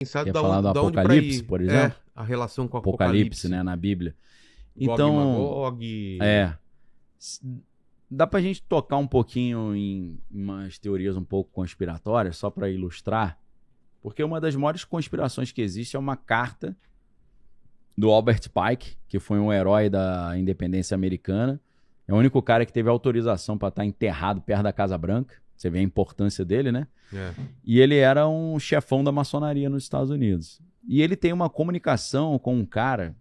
Pensado Quer falar do da onde pra Apocalipse, ir. por exemplo? A relação com o Apocalipse, né, na Bíblia. Gog Então, Magog. s- dá pra gente tocar um pouquinho em umas teorias um pouco conspiratórias, só para ilustrar, porque uma das maiores conspirações que existe é uma carta do Albert Pike, que foi um herói da independência americana. É o único cara que teve autorização para estar enterrado perto da Casa Branca. Você vê a importância dele, né? E ele era um chefão da maçonaria nos Estados Unidos. E ele tem uma comunicação com um cara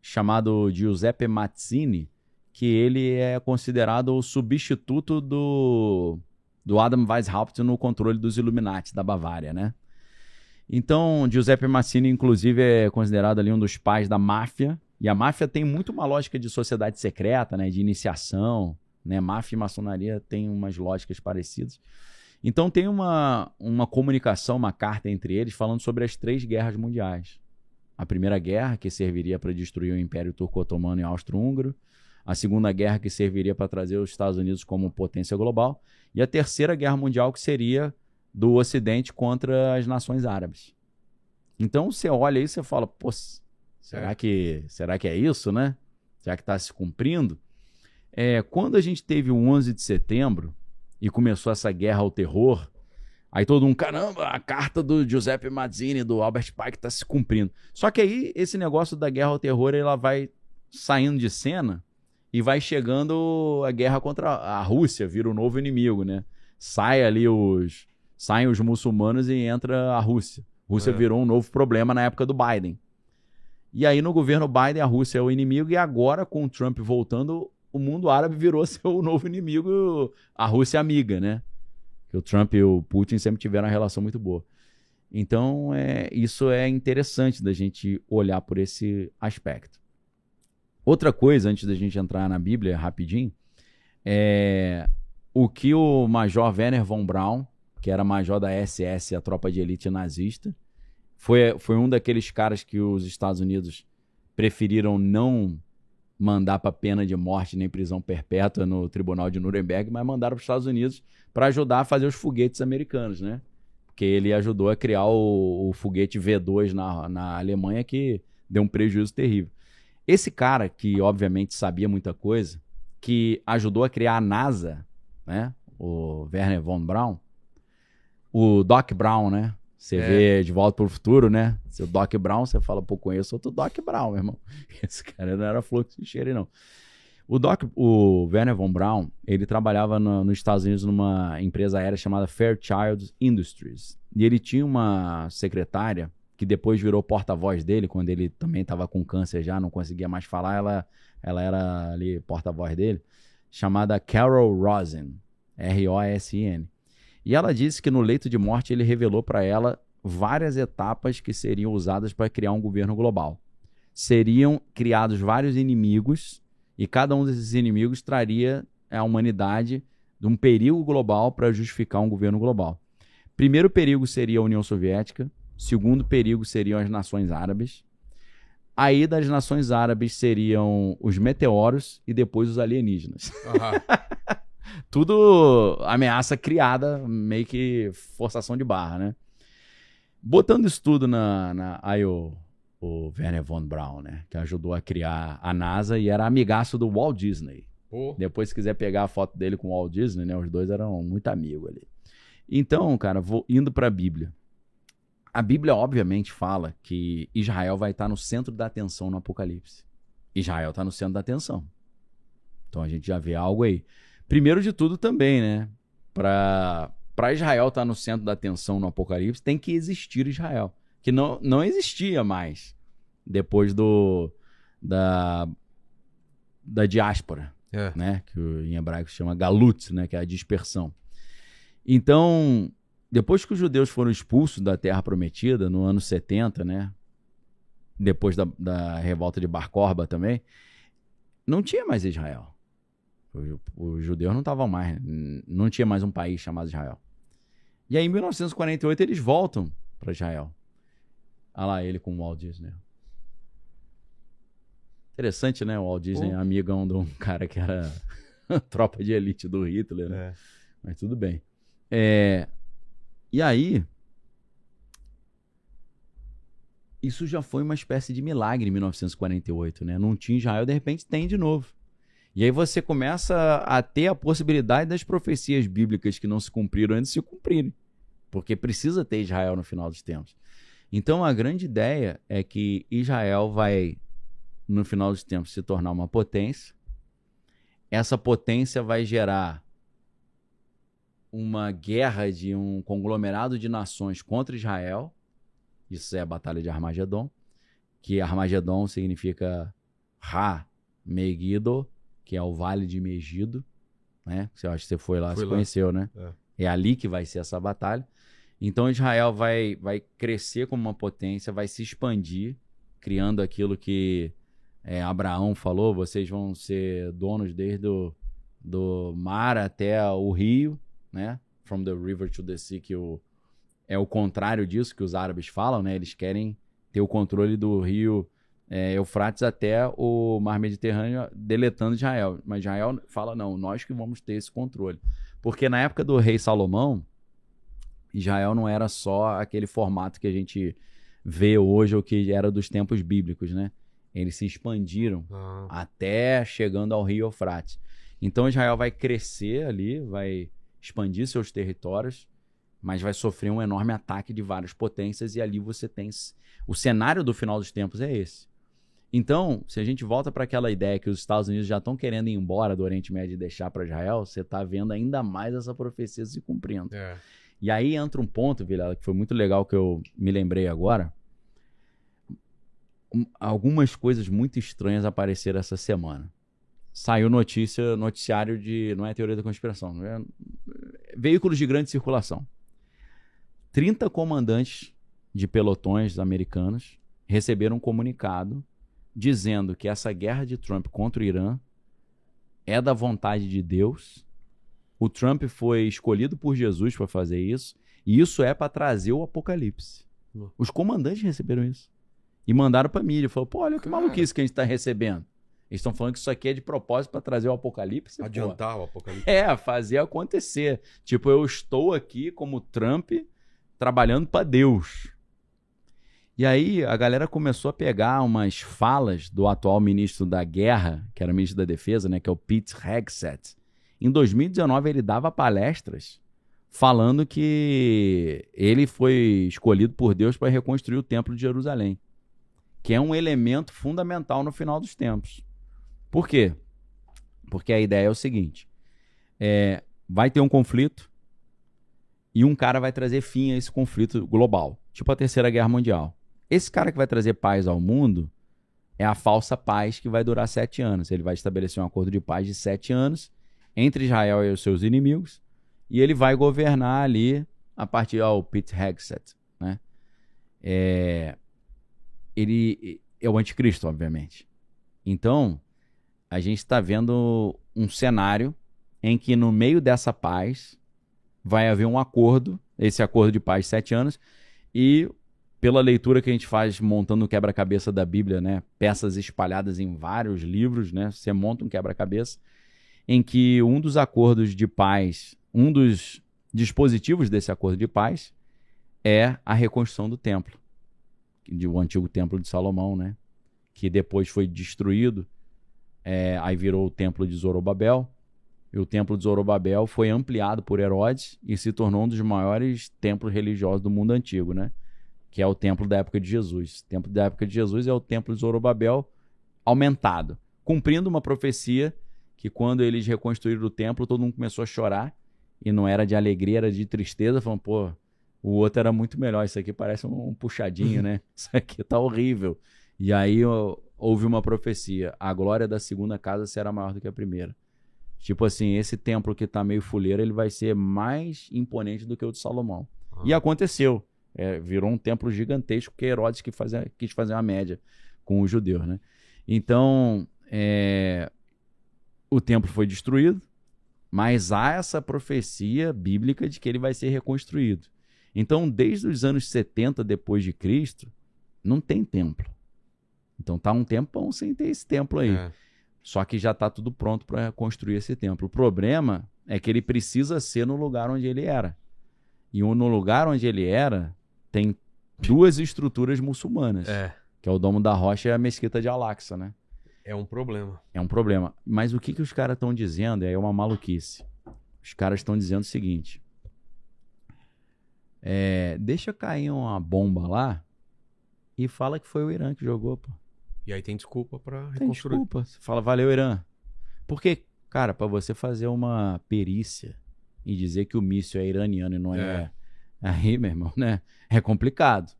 chamado Giuseppe Mazzini, que ele é considerado o substituto do Adam Weishaupt no controle dos Illuminati da Bavária, né? Então, Giuseppe Mazzini, inclusive, é considerado ali um dos pais da máfia. E a máfia tem muito uma lógica de sociedade secreta, né? De iniciação, né? Máfia e maçonaria tem umas lógicas parecidas. Então tem uma comunicação, uma carta entre eles falando sobre as 3 guerras mundiais. A Primeira Guerra, que serviria para destruir o Império Turco-Otomano e Austro-Húngaro. A Segunda Guerra, que serviria para trazer os Estados Unidos como potência global. E a Terceira Guerra Mundial, que seria do Ocidente contra as nações árabes. Então você olha aí e você fala, pô, será que é isso, né? Será que está se cumprindo? Quando a gente teve o 11 de setembro e começou essa guerra ao terror, aí todo mundo, caramba, a carta do Giuseppe Mazzini, do Albert Pike está se cumprindo. Só que aí esse negócio da guerra ao terror, ela vai saindo de cena e vai chegando a guerra contra a Rússia, vira o novo inimigo, né? Saem os muçulmanos e entra a Rússia. A Rússia virou um novo problema na época do Biden. E aí no governo Biden a Rússia é o inimigo e agora com o Trump voltando, o mundo árabe virou seu novo inimigo, a Rússia amiga, né? Que o Trump e o Putin sempre tiveram uma relação muito boa. Então isso é interessante da gente olhar por esse aspecto. Outra coisa, antes da gente entrar na Bíblia rapidinho, o que o Major Wernher von Braun, que era major da SS, a tropa de elite nazista, foi um daqueles caras que os Estados Unidos preferiram não mandar para pena de morte nem prisão perpétua no Tribunal de Nuremberg, mas mandaram para os Estados Unidos para ajudar a fazer os foguetes americanos, né? Porque ele ajudou a criar o foguete V2 na Alemanha, que deu um prejuízo terrível. Esse cara, que obviamente sabia muita coisa, que ajudou a criar a NASA, né? O Wernher von Braun, o Doc Brown, né? Você vê De Volta para o Futuro, né? Seu Doc Brown, você fala, pô, conheço outro Doc Brown, meu irmão. Esse cara não era flor que se cheire, não. O Wernher von Braun, ele trabalhava nos Estados Unidos numa empresa aérea chamada Fairchild Industries. E ele tinha uma secretária que depois virou porta-voz dele, quando ele também estava com câncer já, não conseguia mais falar, ela era ali porta-voz dele, chamada Carol Rosin, R-O-S-I-N. E ela disse que no leito de morte ele revelou para ela várias etapas que seriam usadas para criar um governo global. Seriam criados vários inimigos e cada um desses inimigos traria à humanidade de um perigo global para justificar um governo global. Primeiro perigo seria a União Soviética, segundo perigo seriam as nações árabes. Aí das nações árabes seriam os meteoros e depois os alienígenas. Tudo ameaça criada, meio que forçação de barra, né? Botando isso tudo aí o Wernher von Braun, né? Que ajudou a criar a NASA e era amigaço do Walt Disney. Depois, se quiser pegar a foto dele com o Walt Disney, né? Os dois eram muito amigos ali. Então, cara, indo para a Bíblia. A Bíblia, obviamente, fala que Israel vai estar no centro da atenção no Apocalipse. Israel está no centro da atenção. Então a gente já vê algo aí. Primeiro de tudo também, né? Para Israel estar no centro da atenção no Apocalipse, tem que existir Israel. Que não existia mais depois da diáspora, né? Que em hebraico se chama galut, né? Que é a dispersão. Então, depois que os judeus foram expulsos da Terra Prometida, no ano 70, né? Depois da revolta de Bar Korba também, não tinha mais Israel. Os judeus não estavam mais, não tinha mais um país chamado Israel. E aí em 1948 eles voltam para Israel. Olha lá ele com o Walt Disney. Interessante, né? O Walt Disney é amigão de um cara que era tropa de elite do Hitler, né? Mas tudo bem. E aí isso já foi uma espécie de milagre em 1948, né? Não tinha Israel, de repente tem de novo. E aí você começa a ter a possibilidade das profecias bíblicas que não se cumpriram antes de se cumprirem. Porque precisa ter Israel no final dos tempos. Então a grande ideia é que Israel vai, no final dos tempos, se tornar uma potência. Essa potência vai gerar uma guerra de um conglomerado de nações contra Israel. Isso é a Batalha de Armagedon, que Armagedon significa Megiddo, que é o Vale de Megido, né? Você acha que você foi lá, conheceu, né? É ali que vai ser essa batalha. Então Israel vai crescer como uma potência, vai se expandir, criando aquilo que Abraão falou, vocês vão ser donos desde do mar até o rio, né? From the river to the sea, que é o contrário disso que os árabes falam, né? Eles querem ter o controle do rio Eufrates até o mar Mediterrâneo, deletando Israel. Mas Israel fala, não, nós que vamos ter esse controle. Porque na época do rei Salomão, Israel não era só aquele formato que a gente vê hoje, ou que era dos tempos bíblicos, né? Eles se expandiram até chegando ao rio Eufrates. Então Israel vai crescer ali, vai expandir seus territórios, mas vai sofrer um enorme ataque de várias potências, e ali você tem... O cenário do final dos tempos é esse. Então, se a gente volta para aquela ideia que os Estados Unidos já estão querendo ir embora do Oriente Médio e deixar para Israel, você está vendo ainda mais essa profecia se cumprindo. E aí entra um ponto, Vilela, que foi muito legal, que eu me lembrei agora. Algumas coisas muito estranhas apareceram essa semana. Saiu noticiário de... Não é teoria da conspiração, não é, veículos de grande circulação. 30 comandantes de pelotões americanos receberam um comunicado dizendo que essa guerra de Trump contra o Irã é da vontade de Deus. O Trump foi escolhido por Jesus para fazer isso, e isso é para trazer o apocalipse. Os comandantes receberam isso e mandaram para a mídia. Falaram, pô, olha que maluquice que a gente está recebendo. Eles estão falando que isso aqui é de propósito para trazer o apocalipse. Adiantar o apocalipse. Fazer acontecer. Tipo, eu estou aqui como Trump trabalhando para Deus. E aí a galera começou a pegar umas falas do atual ministro da Guerra, que era ministro da Defesa, né, que é o Pete Hegseth. Em 2019 ele dava palestras falando que ele foi escolhido por Deus para reconstruir o Templo de Jerusalém, que é um elemento fundamental no final dos tempos. Por quê? Porque a ideia é o seguinte, vai ter um conflito e um cara vai trazer fim a esse conflito global, tipo a Terceira Guerra Mundial. Esse cara que vai trazer paz ao mundo é a falsa paz, que vai durar 7 anos. Ele vai estabelecer um acordo de paz de 7 anos entre Israel e os seus inimigos, e ele vai governar ali a partir do Pete Hegseth, né? Ele é o anticristo, obviamente. Então, a gente está vendo um cenário em que no meio dessa paz vai haver um acordo, esse acordo de paz de 7 anos, e pela leitura que a gente faz montando o quebra-cabeça da Bíblia, né? Peças espalhadas em vários livros, né? Você monta um quebra-cabeça em que um dos acordos de paz, um dos dispositivos desse acordo de paz é a reconstrução do templo, do antigo templo de Salomão, né? Que depois foi destruído, aí virou o templo de Zorobabel, e o templo de Zorobabel foi ampliado por Herodes e se tornou um dos maiores templos religiosos do mundo antigo, né? Que é o templo da época de Jesus. O templo da época de Jesus é o templo de Zorobabel aumentado, cumprindo uma profecia que quando eles reconstruíram o templo, todo mundo começou a chorar, e não era de alegria, era de tristeza, falando, pô, o outro era muito melhor, isso aqui parece um puxadinho, né? Isso aqui tá horrível. E aí houve uma profecia, a glória da segunda casa será maior do que a primeira. Tipo assim, esse templo que tá meio fuleiro, ele vai ser mais imponente do que o de Salomão. E aconteceu. Virou um templo gigantesco, que Herodes quis fazer uma média com os judeus, né? Então, o templo foi destruído, mas há essa profecia bíblica de que ele vai ser reconstruído. Então, desde os anos 70 depois de Cristo, não tem templo. Então tá um tempão sem ter esse templo aí. Só que já está tudo pronto para construir esse templo. O problema é que ele precisa ser no lugar onde ele era. E no lugar onde ele era, tem duas estruturas muçulmanas, É. que é o Domo da Rocha e a Mesquita de Al-Aqsa, né? É um problema. É um problema. Mas o que os caras estão dizendo é uma maluquice. Os caras estão dizendo o seguinte: deixa cair uma bomba lá e fala que foi o Irã que jogou, pô. E aí tem desculpa pra Tem reconstruir. desculpa. Você fala, valeu, Irã. Porque, cara, pra você fazer uma perícia e dizer que o míssil é iraniano e não é. Aí, meu irmão, né? É complicado.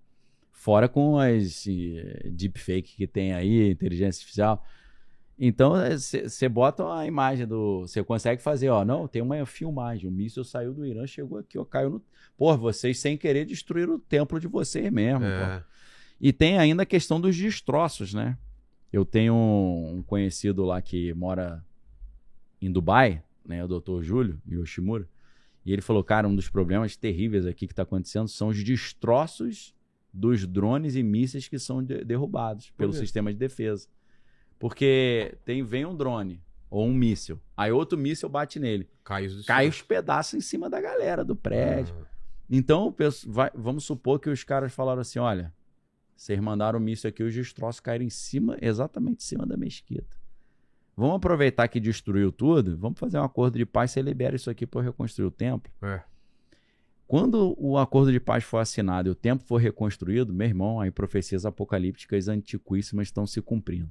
Fora com as deepfake que tem aí, inteligência artificial. Então, você bota a imagem do... Você consegue fazer, ó, não, tem uma filmagem. O míssil saiu do Irã, chegou aqui, ó, caiu no... Pô, vocês sem querer destruíram o templo de vocês mesmo, pô. E tem ainda a questão dos destroços, né? Eu tenho um conhecido lá que mora em Dubai, né? O Dr. Júlio Yoshimura. E ele falou, cara, um dos problemas terríveis aqui que está acontecendo são os destroços dos drones e mísseis que são derrubados pelo sistema de defesa. Porque vem um drone ou um míssil, aí outro míssil bate nele. Cai os pedaços em cima da galera, do prédio. Então, vamos supor que os caras falaram assim, olha, vocês mandaram o míssil aqui, os destroços caíram em cima, exatamente em cima da mesquita. Vamos aproveitar que destruiu tudo, vamos fazer um acordo de paz, você libera isso aqui para reconstruir o templo. Quando o acordo de paz for assinado e o templo for reconstruído, meu irmão, aí profecias apocalípticas antiquíssimas estão se cumprindo.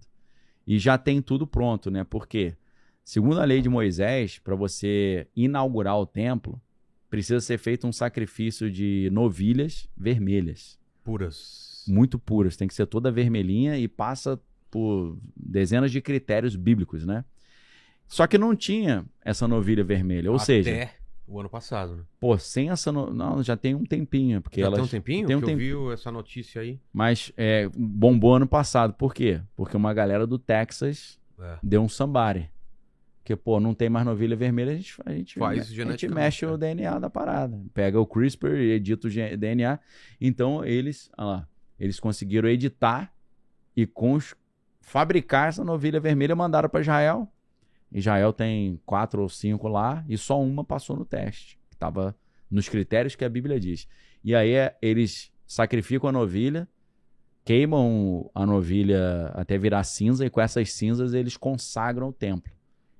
E já tem tudo pronto, né? Porque, segundo a lei de Moisés, para você inaugurar o templo, precisa ser feito um sacrifício de novilhas vermelhas. Puras. Muito puras. Tem que ser toda vermelhinha e passa por dezenas de critérios bíblicos, né? Só que não tinha essa novilha vermelha. Ou seja... Até o ano passado, né? Pô, sem essa... Não, já tem um tempinho. Porque já tem um tempinho? Tem um que eu vi essa notícia aí. Mas bombou ano passado. Por quê? Porque uma galera do Texas deu um somebody. Porque, pô, não tem mais novilha vermelha, a gente mexe o DNA da parada. Pega o CRISPR e edita o DNA. Então, eles conseguiram editar e fabricar essa novilha vermelha, mandaram para Israel. Israel tem 4 ou 5 lá e só uma passou no teste. Que estava nos critérios que a Bíblia diz. E aí eles sacrificam a novilha, queimam a novilha até virar cinza e com essas cinzas eles consagram o templo.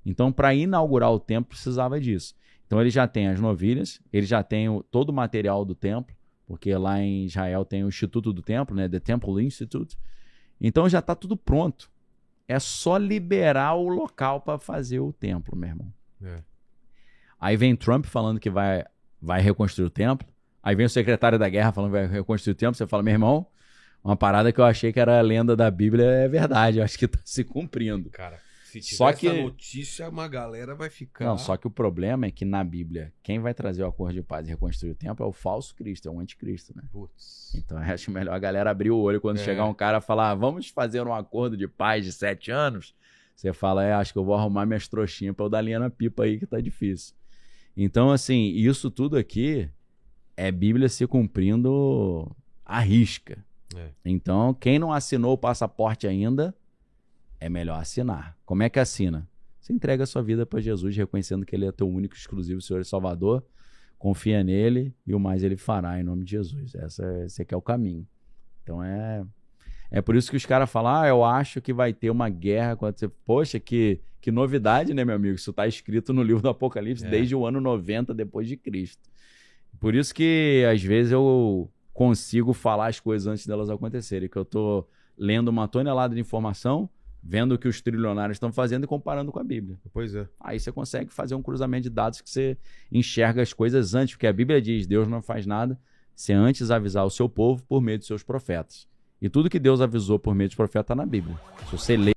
Então, para inaugurar o templo, precisava disso. Então, ele já tem as novilhas, ele já tem todo o material do templo, porque lá em Israel tem o Instituto do Templo, né? The Temple Institute. Então, já está tudo pronto. É só liberar o local para fazer o templo, meu irmão. Aí vem Trump falando que vai reconstruir o templo. Aí vem o secretário da guerra falando que vai reconstruir o templo. Você fala, meu irmão, uma parada que eu achei que era a lenda da Bíblia é verdade. Eu acho que está se cumprindo. Cara, se tiver só que essa notícia, uma galera vai ficar... Não, só que o problema é que na Bíblia, quem vai trazer o acordo de paz e reconstruir o templo é o falso Cristo, é o anticristo, né? Putz. Então eu acho melhor a galera abrir o olho quando chegar um cara e falar, vamos fazer um acordo de paz de 7 anos. Você fala, acho que eu vou arrumar minhas trouxinhas pra eu dar linha na pipa aí que tá difícil. Então, assim, isso tudo aqui é Bíblia se cumprindo à risca. Então, quem não assinou o passaporte ainda, é melhor assinar. Como é que assina? Você entrega a sua vida para Jesus, reconhecendo que Ele é teu único, exclusivo Senhor e Salvador. Confia nele e o mais Ele fará em nome de Jesus. Esse aqui é o caminho. Então é por isso que os caras falam, eu acho que vai ter uma guerra. Poxa, que novidade, né, meu amigo? Isso está escrito no livro do Apocalipse desde o ano 90 depois de Cristo. Por isso que às vezes eu consigo falar as coisas antes delas acontecerem, que eu tô lendo uma tonelada de informação, vendo o que os trilionários estão fazendo e comparando com a Bíblia. Pois é. Aí você consegue fazer um cruzamento de dados que você enxerga as coisas antes, porque a Bíblia diz, Deus não faz nada sem antes avisar o seu povo por meio de seus profetas. E tudo que Deus avisou por meio dos profetas está na Bíblia. Se você lê